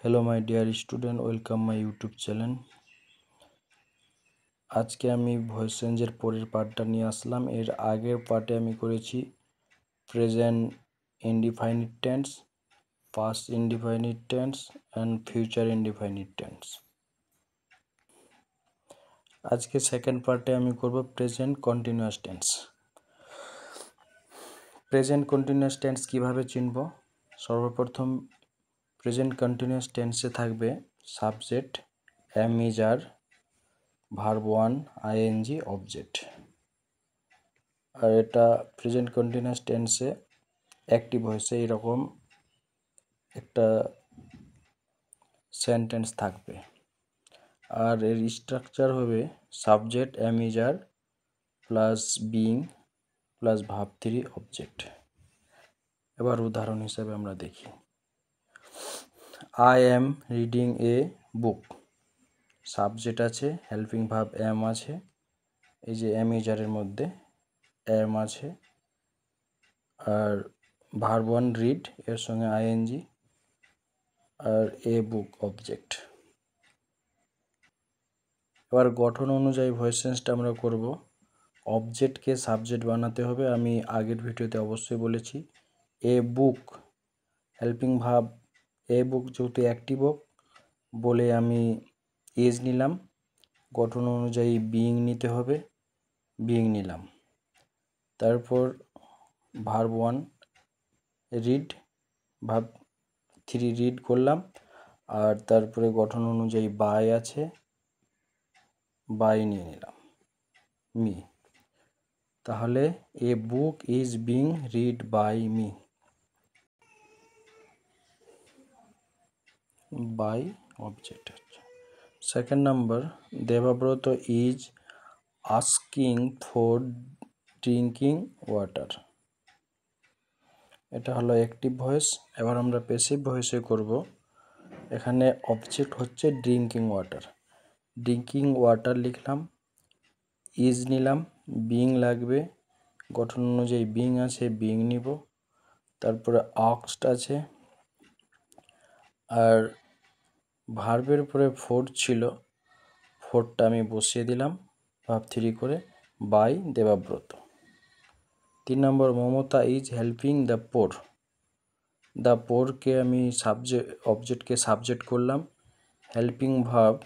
Hello my dear student, welcome my YouTube channel. আজকে আমি voice চেঞ্জের পরের পার্টটা নিয়ে আসলাম। এর আগের পার্টে আমি করেছি present indefinite tense, past indefinite tense and future indefinite tense. আজকে সেকেন্ড পার্টে আমি করব present continuous tense. Present continuous tense কীভাবে চিনব? সর্বপ্রথম প্রেজেন্ট কন্টিনিউয়াস টেন্সে থাকবে subject, am is are, verb one, ING, object. আর এটা প্রেজেন্ট কন্টিনিউয়াস টেন্সে অ্যাক্টিভ ভয়েসে এরকম একটা সেন্টেন্স থাকবে। আর এর স্ট্রাকচার হবে subject, am is are plus being plus verb three, object. এবার উদাহরণ হিসেবে আমরা দেখি, I am reading a book. Subject আছে, হেল্পিং ভার্ব এম আছে, এই যে এম ইজ আরের মধ্যে এম আছে, আর ভার্ব ওয়ান রিড এর সঙ্গে আইএনজি, আর এ বুক অবজেক্ট। এবার গঠন অনুযায়ী ভয়েস চেঞ্জটা আমরা করব। অবজেক্টকে সাবজেক্ট বানাতে হবে, আমি আগের ভিডিওতে অবশ্যই বলেছি। এ বুক হেল্পিং ভার্ব, এ বুক যেহেতু অ্যাক্টিভ হোক বলে আমি ইজ নিলাম। গঠন অনুযায়ী বিইং নিতে হবে, বিইং নিলাম। তারপর verb one read, verb three read করলাম। আর তারপরে গঠন অনুযায়ী বাই আছে, বাই নিয়ে নিলাম, মি। তাহলে a book is being read by me, by object. Second number, Debabrata is asking for drinking water. এটা হলো অ্যাক্টিভ ভয়েস। এবার আমরা প্যাসিভ ভয়েসে করব। এখানে অবজেক্ট হচ্ছে ড্রিঙ্কিং ওয়াটার। ড্রিঙ্কিং ওয়াটার লিখলাম, ইজ নিলাম, বিং লাগবে, গঠন অনুযায়ী বিং আছে, বিং নিব। তারপরে আস্কড আছে, আর ভার্বের পরে ফোর ছিল, ফোরটা আমি বসিয়ে দিলাম ভার্ব থ্রি করে, বাই দেবাব্রত। 3 নম্বর, Mamata is helping the poor. The পোরকে আমি অবজেক্টকে সাবজেক্ট করলাম, হেল্পিং ভার্ব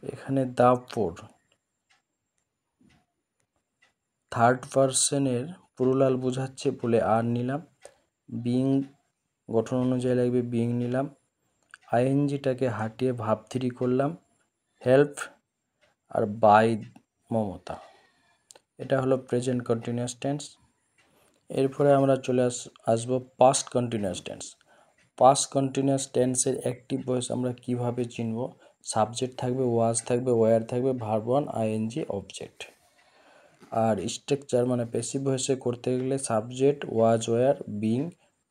এখানে দ্য পোর। থার্ড পার্সনের প্লুরাল বোঝাচ্ছে বলে আর নিলাম, বিং গঠন অনুযায়ী লাগবে, বিং নিলাম। আইএনজিটাকে হাটিয়ে ভার্ব থ্রি করলাম, হেল্প, আর বাই মমতা। এটা হলো প্রেজেন্ট কন্টিনিউয়াস টেন্স। এরপরে আমরা চলে আসবো past continuous tense. Past continuous টেন্সের অ্যাক্টিভ ভয়েস আমরা কিভাবে চিনব? সাবজেক্ট থাকবে, ওয়াজ থাকবে, ওয়্যার থাকবে, ভার্ব ওয়ান, আইএনজি, অবজেক্ট। আর স্ট্রাকচার মানে প্যাসিভ ভয়েসে করতে গেলে subject, was, were, being,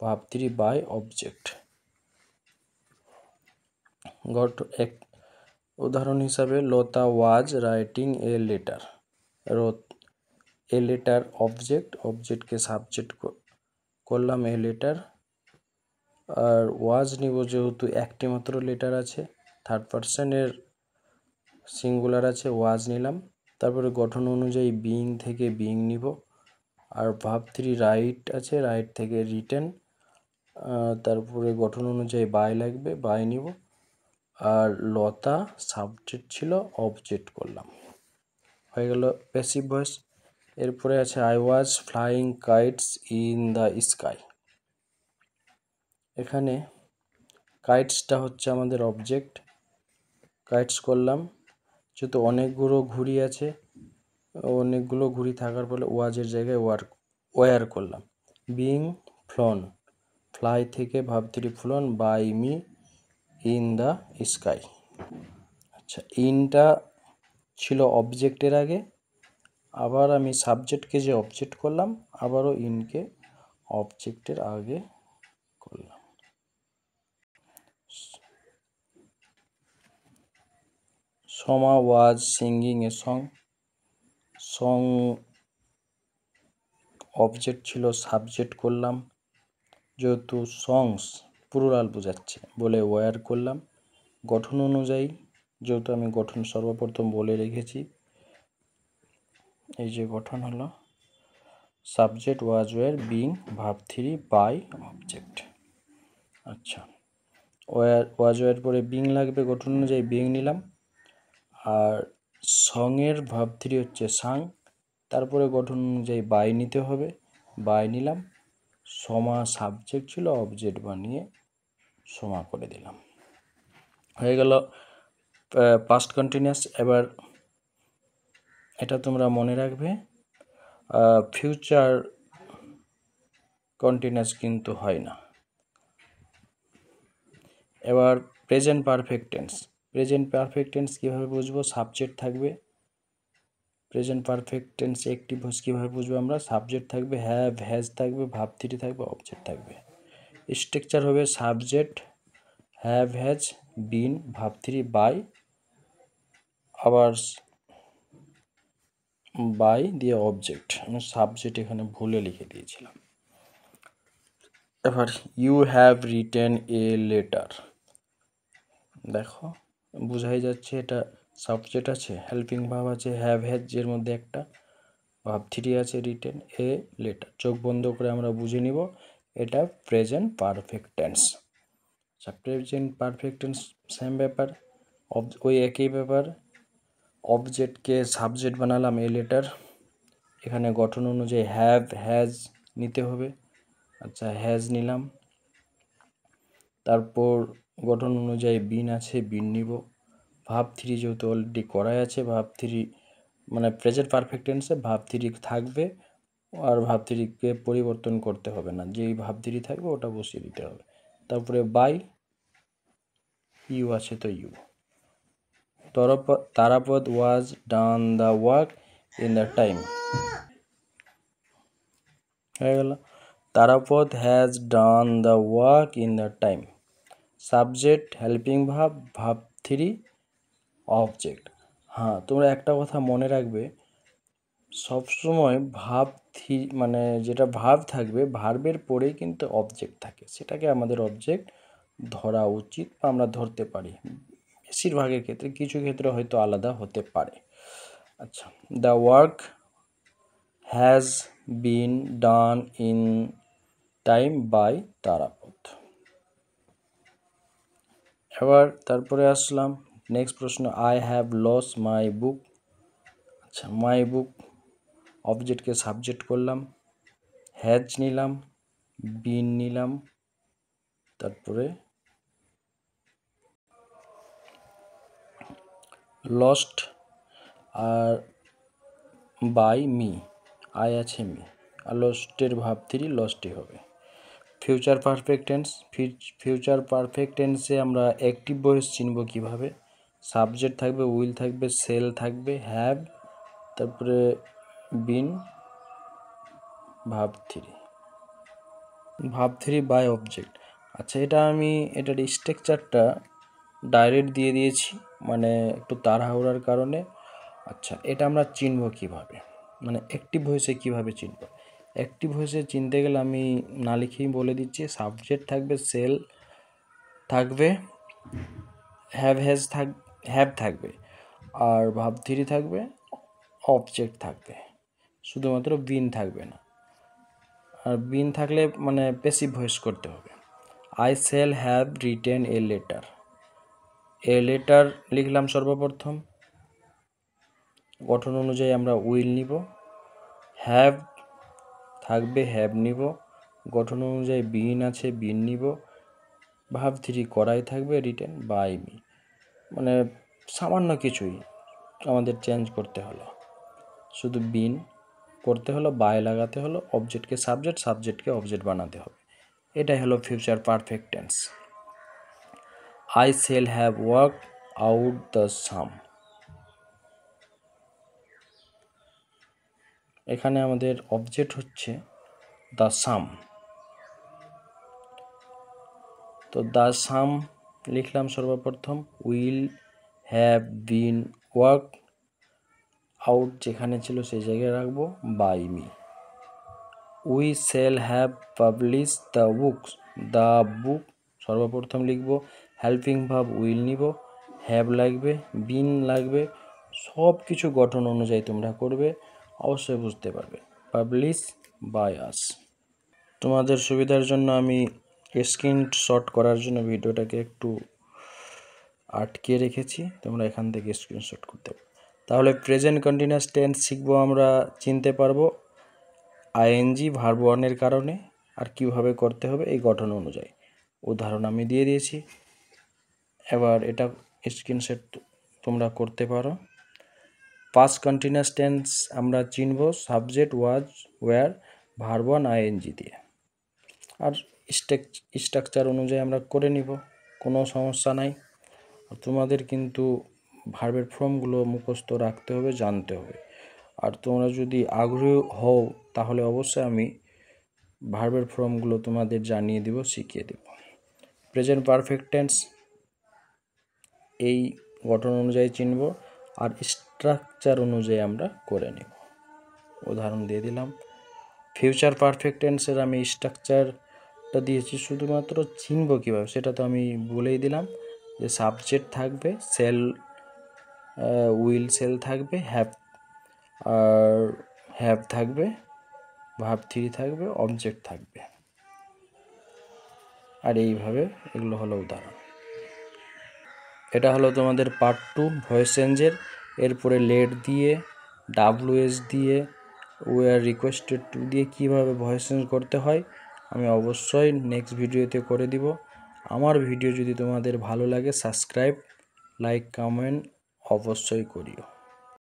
verb three, by, object. উদাহরণ হিসাবে, Lata was writing a letter. A letter object, অবজেক্টকে সাবজেক্ট করলাম এ লেটার। আর ওয়াজ নিব যেহেতু একটি মাত্র লেটার আছে, থার্ড পার্সনের সিঙ্গুলার আছে, ওয়াজ নিলাম। তারপরে গঠন অনুযায়ী বিং থেকে বিং নিব। আর ভার্ব থ্রি রাইট আছে, রাইট থেকে রিটেন। তারপরে গঠন অনুযায়ী বাই লাগবে, বাই নিব। আর লতা সাবজেক্ট ছিল, অবজেক্ট করলাম। হয়ে গেল প্যাসিভ ভয়েস। এরপরে আছে I was flying kites in the sky. এখানে কাইটসটা হচ্ছে আমাদের অবজেক্ট, কাইটস করলাম। যেহেতু অনেকগুলো ঘুড়ি আছে, অনেকগুলো ঘুড়ি থাকার ফলে ওয়াজের জায়গায় ওয়্যার করলাম, বিং ফ্লোন, ফ্লাই থেকে verb three flown, by me in the sky. আচ্ছা, ইনটা ছিল অবজেক্টের আগে, আবার আমি সাবজেক্টকে যে অবজেক্ট করলাম, আবারও ইনকে অবজেক্টের আগে করলাম। সোমা ওয়াজ singing a song. Song object ছিল, সাবজেক্ট করলাম। যেহেতু সংস প্লুরাল বোঝাচ্ছে বলে ওয়্যার করলাম। গঠন অনুযায়ী, যেহেতু আমি গঠন সর্বপ্রথম বলে রেখেছি, এই যে গঠন হলো subject was were being verb 3 by object. আচ্ছা, ওয়াজ ওয়্যার পরে বিং লাগবে, গঠন অনুযায়ী বিং নিলাম। আর সঙের ভার্ব 3 হচ্ছে সাং, তারপরে গঠন অনুযায়ী বাই নিতে হবে, বাই নিলাম। সমা সাবজেক্ট ছিল, অবজেক্ট বানিয়ে সমা করে দিলাম, হয়ে গেল পাস্ট কন্টিনিউয়াস। এবার এটা তোমরা মনে রাখবে, ফিউচার কন্টিনিউয়াস কিন্তু হয় না। এবার present perfect tense. Present perfect tense কীভাবে বুঝবো? সাবজেক্ট থাকবে। প্রেজেন্ট পারফেক্ট টেন্স একটি ভয়েস কীভাবে বুঝবো আমরা? সাবজেক্ট থাকবে, হ্যাভ হ্যাজ থাকবে, ভার্ব 3 থাকবে, অবজেক্ট থাকবে। স্ট্রাকচার হবে subject, have has, been, verb 3 by, আবার বাই দিয়ে অবজেক্ট। আমি সাবজেক্ট এখানে ভুলে লিখে দিয়েছিলাম। এবার you have written a letter, দেখো বোঝাই যাচ্ছে এটা সাবজেক্ট আছে, হেল্পিং ভার্ব আছে, হ্যাভ হ্যাজ এর মধ্যে একটা, ভার্ব 3 আছে, রিটেন এ লেটার। চোখ বন্ধ করে আমরা বুঝে নিব এটা প্রেজেন্ট পারফেক্ট টেন্স। আচ্ছা, প্রেজেন্ট পারফেক্ট টেন্স সেম ব্যাপার, ওই একই ব্যাপার। অবজেক্টকে সাবজেক্ট বানালাম এ লেটার, এখানে গঠন অনুযায়ী হ্যাভ হ্যাজ নিতে হবে। আচ্ছা, হ্যাজ নিলাম, তারপর গঠন অনুযায়ী বিন আছে, বিন নিব। ভার্ব 3 যেহেতু অলরেডি করাই আছে, ভার্ব 3 মানে প্রেজেন্ট পারফেক্ট টেন্সে ভার্ব 3 থাকবে, আর ভার্ব 3কে পরিবর্তন করতে হবে না, যেই ভার্ব 3 থাকবে ওটা বসিয়ে দিতে হবে। তারপরে বাই, ইউ আছে তো you. Tarapada was done the work in the time, হয়ে গেল। Tarapada has done the work in the time. Subject, helping verb, verb 3, object. হ্যাঁ, তোমরা একটা কথা মনে রাখবে, সবসময় ভার্ব 3 মানে যেটা ভার্ব থাকবে, ভার্বের পরেই কিন্তু অবজেক্ট থাকে, সেটাকে আমাদের অবজেক্ট ধরা উচিত বা আমরা ধরতে পারি। বেশিরভাগের ক্ষেত্রে, কিছু ক্ষেত্রে হয়তো আলাদা হতে পারে। আচ্ছা, the work has been done in time by Tarapada. এবার তারপরে আসলাম নেক্সট প্রশ্ন, I have lost my book. আচ্ছা, মাই বুক অবজেক্টকে সাবজেক্ট করলাম, হ্যাজ নিলাম, বিন নিলাম, তারপরে লস্ট আর বাই মি, আই আছে মি, আর লস্টের ভার্ব 3 লস্টই হবে। Future perfect tense. Future perfect টেন্সে আমরা অ্যাক্টিভ ভয়েস চিনব কিভাবে? সাবজেক্ট থাকবে, উইল থাকবে, সেল থাকবে, হ্যাভ, তারপরে বিন, ভার্ব 3 বাই অবজেক্ট। আচ্ছা, এটার স্ট্রাকচারটা ডাইরেক্ট দিয়ে দিয়েছি, মানে একটু তাড়াহুড়ার কারণে। আচ্ছা, এটা আমরা চিনব কিভাবে, মানে অ্যাক্টিভ ভয়েসে কিভাবে চিনব? অ্যাক্টিভ ভয়েসে চিনতে গেলে আমি না লিখেই বলে দিচ্ছি, সাবজেক্ট থাকবে, সেল থাকবে, হ্যাভ থাকবে, আর ভার্ব 3 থাকবে, অবজেক্ট থাকবে, শুধুমাত্র বিন থাকবে না। আর বিন থাকলে মানে প্যাসিভ ভয়েস করতে হবে। I shall have written a letter. A letter লিখলাম সর্বপ্রথম, গঠন অনুযায়ী আমরা উইল নিব, হ্যাভ থাকবে, হ্যাভ নিব, গঠন অনুযায়ী বিন আছে, বিন নিব, ভার্ব 3 করাই থাকবে, রিটেন বাই মি। মানে সামান্য কিছুই আমাদের চেঞ্জ করতে হলো, শুধু বিন করতে হলো, বাই লাগাতে হলো, অবজেক্টকে সাবজেক্ট, সাবজেক্টকে অবজেক্ট বানাতে হবে। এটাই হলো future perfect tense. I shall have work out the sum, এখানে আমাদের অবজেক্ট হচ্ছে দ্য সাম। তো দ্য সাম লিখলাম সর্বপ্রথম, will have been work out যেখানে ছিল সেই জায়গায় রাখবো, by me. We shall have publish the book সর্বপ্রথম লিখব হেল্পিং ভার্ব উইল নিব, হ্যাভ লাগবে, বিন লাগবে, সব কিছু গঠন অনুযায়ী তোমরা করবে, অবশ্যই বুঝতে পারবে। Publish by us. তোমাদের সুবিধার জন্য আমি স্ক্রিনশট করার জন্য ভিডিওটাকে একটু আটকে রেখেছি, তোমরা এখান থেকে স্ক্রিনশট করতে পারো। তাহলে প্রেজেন্ট কন্টিনিউয়াস টেন্স শিখবো, আমরা চিনতে পারবো আইএনজি ভার্ব ওয়ানের কারণে, আর কিভাবে করতে হবে এই গঠন অনুযায়ী। উদাহরণ আমি দিয়ে দিয়েছি, এবার এটা স্ক্রিনশট তোমরা করতে পারো। পাস্ট কন্টিনিউয়াস টেন্স আমরা চিনব subject was were verb one ING দিয়ে, আর স্ট্রাকচার অনুযায়ী আমরা করে নিব, কোনো সমস্যা নাই। তোমাদের কিন্তু ভার্বের ফর্মগুলো মুখস্থ রাখতে হবে, জানতে হবে। আর তোমরা যদি আগ্রহী হও তাহলে অবশ্যই আমি ভার্বের ফর্মগুলো তোমাদের জানিয়ে দেব, শিখিয়ে দেব। প্রেজেন্ট পারফেক্ট টেন্স এই গঠন অনুযায়ী চিনব, আর স্ট্রাকচার অনুযায়ী আমরা করে নেব। উদাহরণ দিয়ে দিলাম। ফিউচার পারফেক্ট টেন্সের আমি স্ট্রাকচারটা দিয়েছি, শুধুমাত্র চিনব কীভাবে সেটা তো আমি বলেই দিলাম, যে সাবজেক্ট থাকবে, সেল উইল সেল থাকবে, হ্যাভ থাকবে, ভার্ব 3 থাকবে, অবজেক্ট থাকবে, আর এইভাবে এগুলো হলো উদাহরণ। এটা হলো তোমাদের পার্ট 2 ভয়েস চেঞ্জের। এরপরে লেট দিয়ে, ডাব্লিউএস দিয়ে, উই আর রিকোয়েস্টেড টু দিয়ে কীভাবে ভয়েস চেঞ্জ করতে হয় আমি অবশ্যই নেক্সট ভিডিওতে করে দিব। আমার ভিডিও যদি তোমাদের ভালো লাগে সাবস্ক্রাইব, লাইক, কমেন্ট অবশ্যই করিও।